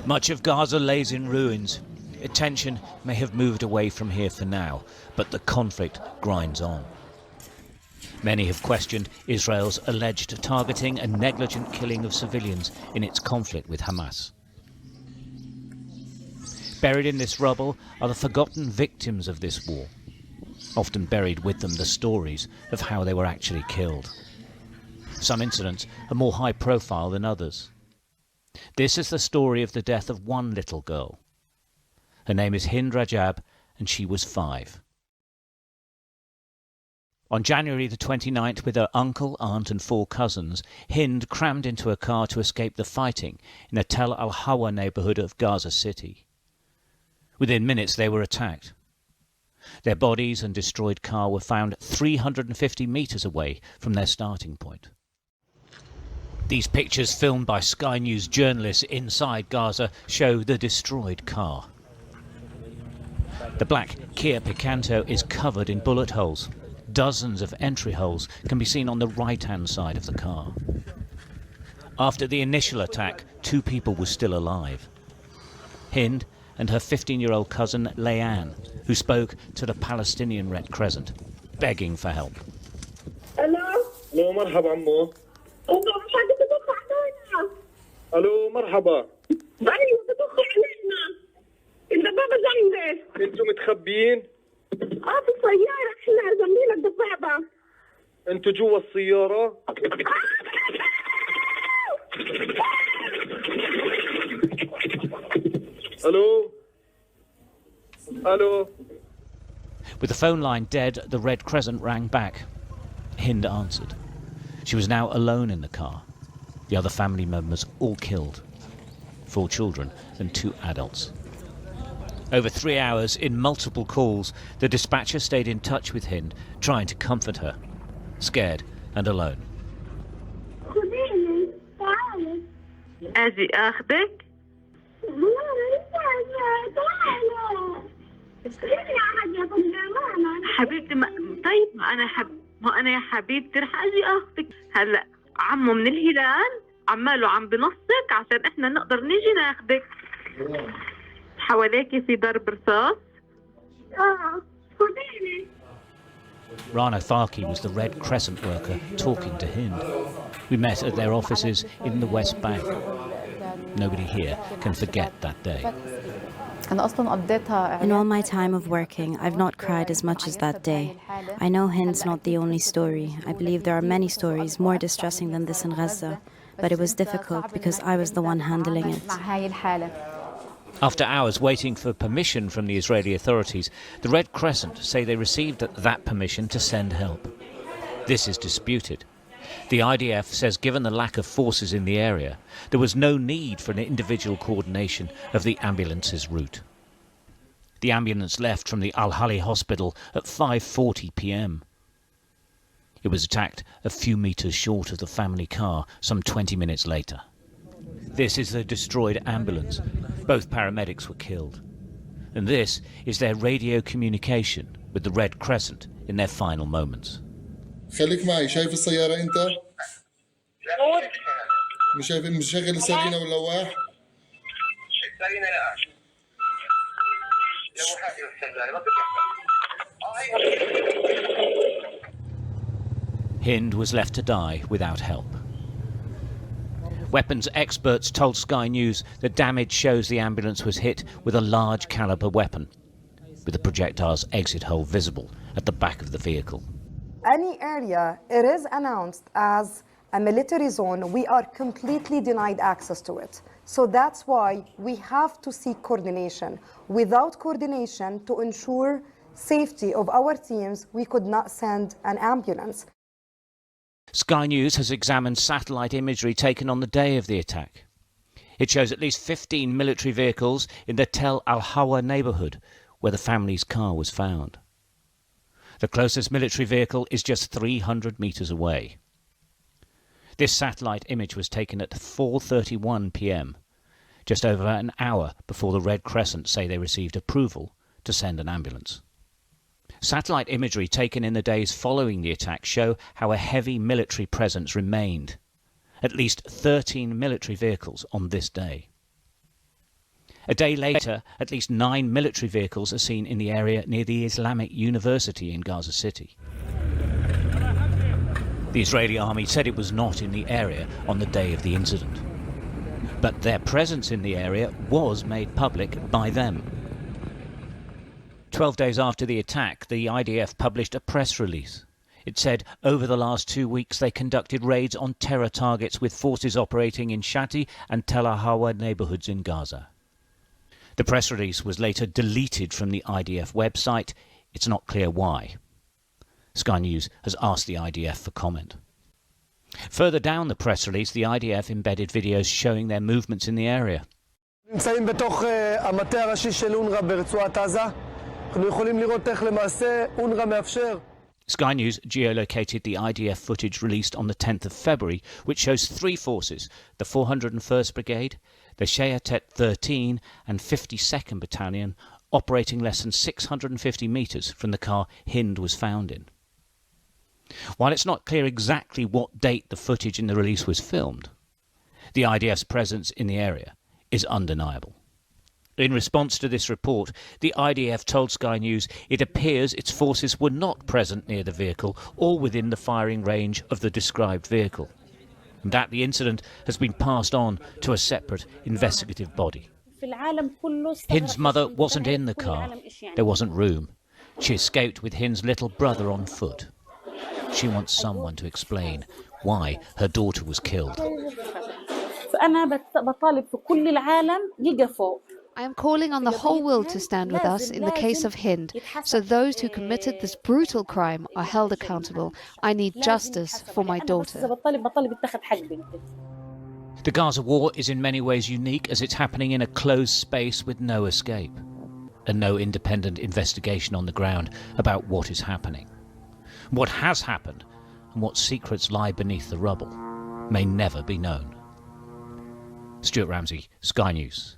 Much of Gaza lays in ruins. Attention may have moved away from here for now, but the conflict grinds on. Many have questioned Israel's alleged targeting and negligent killing of civilians in its conflict with Hamas. Buried in this rubble are the forgotten victims of this war. Often buried with them the stories of how they were actually killed. Some incidents are more high profile than others. This is the story of the death of one little girl. Her name is Hind Rajab, and she was 5. On January the 29th, with her uncle, aunt and 4 cousins, Hind crammed into a car to escape the fighting in the Tel Al-Hawa neighbourhood of Gaza City. Within minutes they were attacked. Their bodies and destroyed car were found 350 metres away from their starting point. These pictures, filmed by Sky News journalists inside Gaza, show the destroyed car. The black Kia Picanto is covered in bullet holes. Dozens of entry holes can be seen on the right-hand side of the car. After the initial attack, 2 people were still alive. Hind and her 15-year-old cousin Leanne, who spoke to the Palestinian Red Crescent, begging for help. Hello? Hello, مرحبا عمو. الو مرحبا. ايوه بتدخل علينا. الدبابة جنبي. انتوا متخبيين؟ في السيارة احنا جنبينا الدبابة. انتوا جوا السيارة؟ الو؟ الو؟ With the phone line dead, the Red Crescent rang back. Hind answered. She was now alone in the car. The other family members all killed. 4 children and 2 adults. Over 3 hours, in multiple calls, the dispatcher stayed in touch with Hind, trying to comfort her, scared and alone. أجي أخذك؟ حبيبتي طيب ما أنا يا حبيبتي رح أجي أخذك. هلا عمو من الهلال عماله عم بنصك عشان إحنا نقدر نيجي ناخذك. حواليكي في ضرب رصاص؟ Rana Farki was the Red Crescent worker talking to Hind. We met at their offices in the West Bank. Nobody here can forget that day. In all my time of working, I've not cried as much as that day. I know Hind's not the only story. I believe there are many stories more distressing than this in Gaza, but it was difficult because I was the one handling it. After hours waiting for permission from the Israeli authorities, the Red Crescent say they received that permission to send help. This is disputed. The IDF says given the lack of forces in the area, there was no need for an individual coordination of the ambulance's route. The ambulance left from the Al-Hali hospital at 5:40 p.m. It was attacked a few metres short of the family car some 20 minutes later. This is the destroyed ambulance. Both paramedics were killed. And this is their radio communication with the Red Crescent in their final moments. خليك معي شايف السيارة أنت؟ مش شاغل السرينة واللواح؟ السرينة لا. Hind was left to die without help. Weapons experts told Sky News that damage shows the ambulance was hit with a large caliber weapon, with the projectile's exit hole visible at the back of the vehicle. Any area it is announced as a military zone, we are completely denied access to it. So that's why we have to seek coordination. Without coordination to ensure safety of our teams, we could not send an ambulance. Sky News has examined satellite imagery taken on the day of the attack. It shows at least 15 military vehicles in the Tel Al-Hawa neighbourhood where the family's car was found. The closest military vehicle is just 300 metres away. This satellite image was taken at 4:31 p.m, just over an hour before the Red Crescent say they received approval to send an ambulance. Satellite imagery taken in the days following the attack show how a heavy military presence remained. At least 13 military vehicles on this day. A day later, at least 9 military vehicles are seen in the area near the Islamic University in Gaza City. The Israeli army said it was not in the area on the day of the incident. But their presence in the area was made public by them. 12 days after the attack, the IDF published a press release. It said over the last 2 weeks they conducted raids on terror targets with forces operating in Shati and Tel Hawa neighbourhoods in Gaza. The press release was later deleted from the IDF website. It's not clear why. Sky News has asked the IDF for comment. Further down the press release, the IDF embedded videos showing their movements in the area. נמצאים בתוך המטה הראשי של אונר"א ברצועת עזה. אנחנו יכולים לראות איך למעשה אונר"א מאפשר. Sky News geolocated the IDF footage released on the 10th of February, which shows 3 forces, the 401st Brigade, the Shayatet 13 and 52nd Battalion, operating less than 650 metres from the car Hind was found in. While it's not clear exactly what date the footage in the release was filmed, the IDF's presence in the area is undeniable. In response to this report, the IDF told Sky News it appears its forces were not present near the vehicle or within the firing range of the described vehicle, and that the incident has been passed on to a separate investigative body. Hind's mother wasn't in the car. There wasn't room. She escaped with Hind's little brother on foot. She wants someone to explain why her daughter was killed. I am calling on the whole world to stand with us in the case of Hind, so those who committed this brutal crime are held accountable. I need justice for my daughter. The Gaza war is in many ways unique as it's happening in a closed space with no escape, and no independent investigation on the ground about what is happening. What has happened and what secrets lie beneath the rubble may never be known. Stuart Ramsey, Sky News.